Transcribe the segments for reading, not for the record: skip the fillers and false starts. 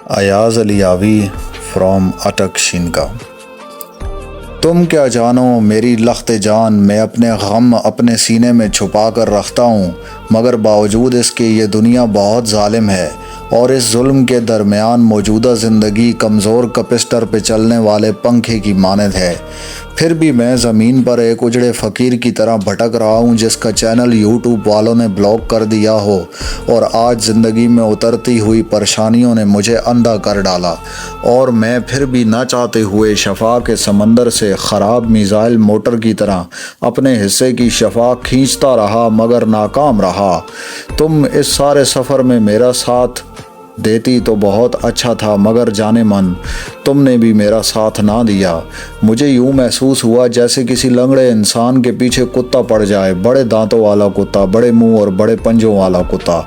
Ayaz علیاوی from اٹک شینگا۔ تم کیا جانو میری لخت جان، میں اپنے غم اپنے سینے میں چھپا کر رکھتا ہوں، مگر باوجود اس کے یہ دنیا بہت ظالم ہے، اور اس ظلم کے درمیان موجودہ زندگی کمزور کپسٹر پہ چلنے والے پنکھے کی مانند ہے۔ پھر بھی میں زمین پر ایک اجڑے فقیر کی طرح بھٹک رہا ہوں جس کا چینل یوٹیوب والوں نے بلاک کر دیا ہو، اور آج زندگی میں اترتی ہوئی پریشانیوں نے مجھے اندھا کر ڈالا، اور میں پھر بھی نہ چاہتے ہوئے شفا کے سمندر سے خراب میزائل موٹر کی طرح اپنے حصے کی شفا کھینچتا رہا مگر ناکام رہا۔ تم اس سارے سفر میں میرا ساتھ دیتی تو بہت اچھا تھا، مگر جانے من تم نے بھی میرا ساتھ نہ دیا۔ مجھے یوں محسوس ہوا جیسے کسی لنگڑے انسان کے پیچھے کتا پڑ جائے، بڑے دانتوں والا کتا، بڑے منہ اور بڑے پنجوں والا کتا۔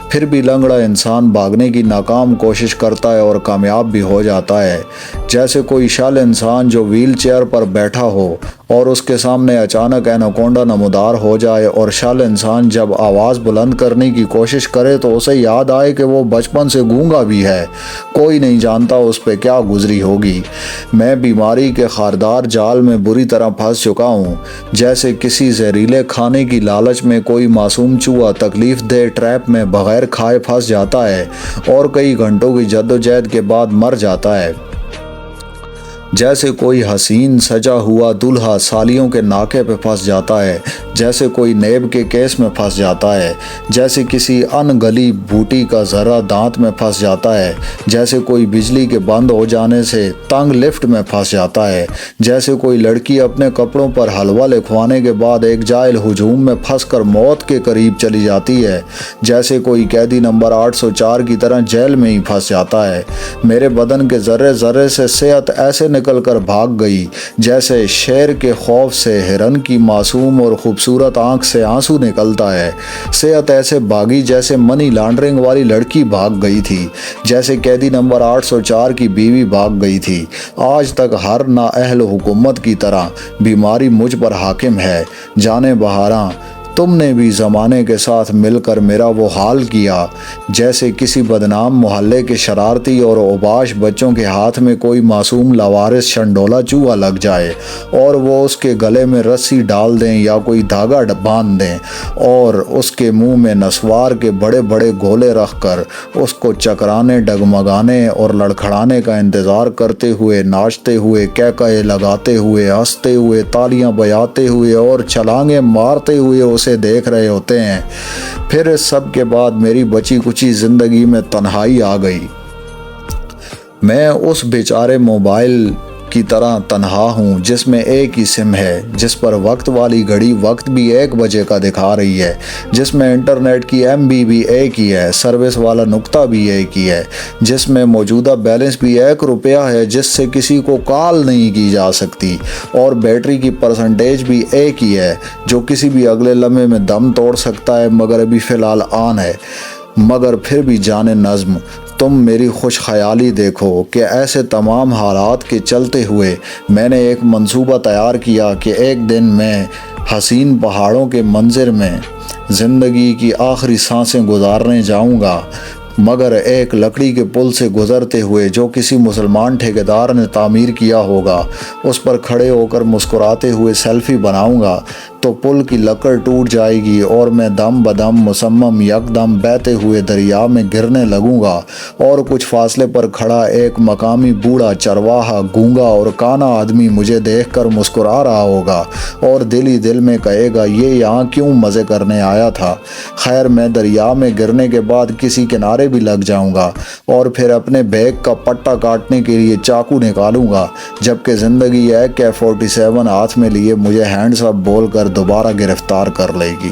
پھر بھی لنگڑا انسان بھاگنے کی ناکام کوشش کرتا ہے اور کامیاب بھی ہو جاتا ہے، جیسے کوئی شل انسان جو ویل چیئر پر بیٹھا ہو اور اس کے سامنے اچانک ایناکونڈا نمودار ہو جائے، اور شل انسان جب آواز بلند کرنے کی کوشش کرے تو اسے یاد آئے کہ وہ بچپن سے گونگا بھی ہے، کوئی نہیں جانتا اس پہ کیا گزری ہوگی۔ میں بیماری کے خاردار جال میں بری طرح پھنس چکا ہوں، جیسے کسی زہریلے کھانے کی لالچ میں کوئی معصوم چوہا تکلیف دہ ٹریپ میں بغیر کھائے پھنس جاتا ہے اور کئی گھنٹوں کی جدوجہد کے بعد مر جاتا ہے، جیسے کوئی حسین سجا ہوا دلہا سالیوں کے ناکے پہ پھنس جاتا ہے، جیسے کوئی نیب کے کیس میں پھنس جاتا ہے، جیسے کسی ان گلی بوٹی کا ذرہ دانت میں پھنس جاتا ہے، جیسے کوئی بجلی کے بند ہو جانے سے تنگ لفٹ میں پھنس جاتا ہے، جیسے کوئی لڑکی اپنے کپڑوں پر حلوہ لکھوانے کے بعد ایک جائل ہجوم میں پھنس کر موت کے قریب چلی جاتی ہے، جیسے کوئی قیدی نمبر 804 کی طرح جیل میں ہی پھنس جاتا ہے۔ میرے بدن کے ذرے ذرے سے صحت ایسے نکل کر بھاگ گئی جیسے شیر کے خوف سے ہرن کی معصوم اور خوبصورت آنکھ سے آنسو نکلتا ہے۔ صحت ایسے بھاگی جیسے منی لانڈرنگ والی لڑکی بھاگ گئی تھی، جیسے قیدی نمبر 804 کی بیوی بھاگ گئی تھی۔ آج تک ہر نااہل حکومت کی طرح بیماری مجھ پر حاکم ہے۔ جانے بہاراں، تم نے بھی زمانے کے ساتھ مل کر میرا وہ حال کیا جیسے کسی بدنام محلے کے شرارتی اور اوباش بچوں کے ہاتھ میں کوئی معصوم لاوارث شنڈولا چوہا لگ جائے اور وہ اس کے گلے میں رسی ڈال دیں یا کوئی دھاگا باندھ دیں اور اس کے منہ میں نسوار کے بڑے بڑے گولے رکھ کر اس کو چکرانے، ڈگمگانے اور لڑکھڑانے کا انتظار کرتے ہوئے، ناچتے ہوئے، کہکہے لگاتے ہوئے، ہنستے ہوئے، تالیاں بجاتے ہوئے اور چھلانگیں مارتے ہوئے اسے دیکھ رہے ہوتے ہیں۔ پھر اس سب کے بعد میری بچی کچی زندگی میں تنہائی آ گئی۔ میں اس بیچارے موبائل کی طرح تنہا ہوں جس میں ایک ہی سم ہے، جس پر وقت والی گھڑی وقت بھی 1 بجے کا دکھا رہی ہے، جس میں انٹرنیٹ کی MB بھی ایک ہی ہے، سروس والا نقطہ بھی ایک ہی ہے، جس میں موجودہ بیلنس بھی 1 روپیہ ہے جس سے کسی کو کال نہیں کی جا سکتی، اور بیٹری کی پرسنٹیج بھی ایک ہی ہے جو کسی بھی اگلے لمحے میں دم توڑ سکتا ہے، مگر ابھی فی الحال آن ہے۔ مگر پھر بھی جان نظم، تم میری خوش خیالی دیکھو کہ ایسے تمام حالات کے چلتے ہوئے میں نے ایک منصوبہ تیار کیا کہ ایک دن میں حسین پہاڑوں کے منظر میں زندگی کی آخری سانسیں گزارنے جاؤں گا، مگر ایک لکڑی کے پل سے گزرتے ہوئے جو کسی مسلمان ٹھیکیدار نے تعمیر کیا ہوگا، اس پر کھڑے ہو کر مسکراتے ہوئے سیلفی بناؤں گا تو پل کی لکڑ ٹوٹ جائے گی اور میں دم بدم مصمم یکدم بہتے ہوئے دریا میں گرنے لگوں گا، اور کچھ فاصلے پر کھڑا ایک مقامی بوڑھا چرواہا گونگا اور کانا آدمی مجھے دیکھ کر مسکرا رہا ہوگا اور دل ہی دل میں کہے گا یہ یہاں کیوں مزے کرنے آیا تھا۔ خیر، میں دریا میں گرنے کے بعد کسی کنارے بھی لگ جاؤں گا اور پھر اپنے بیگ کا پٹا کاٹنے کے لیے چاقو نکالوں گا، جبکہ زندگی AK-47 ہاتھ میں لیے مجھے ہینڈز اپ بول کر دوبارہ گرفتار کر لے گی۔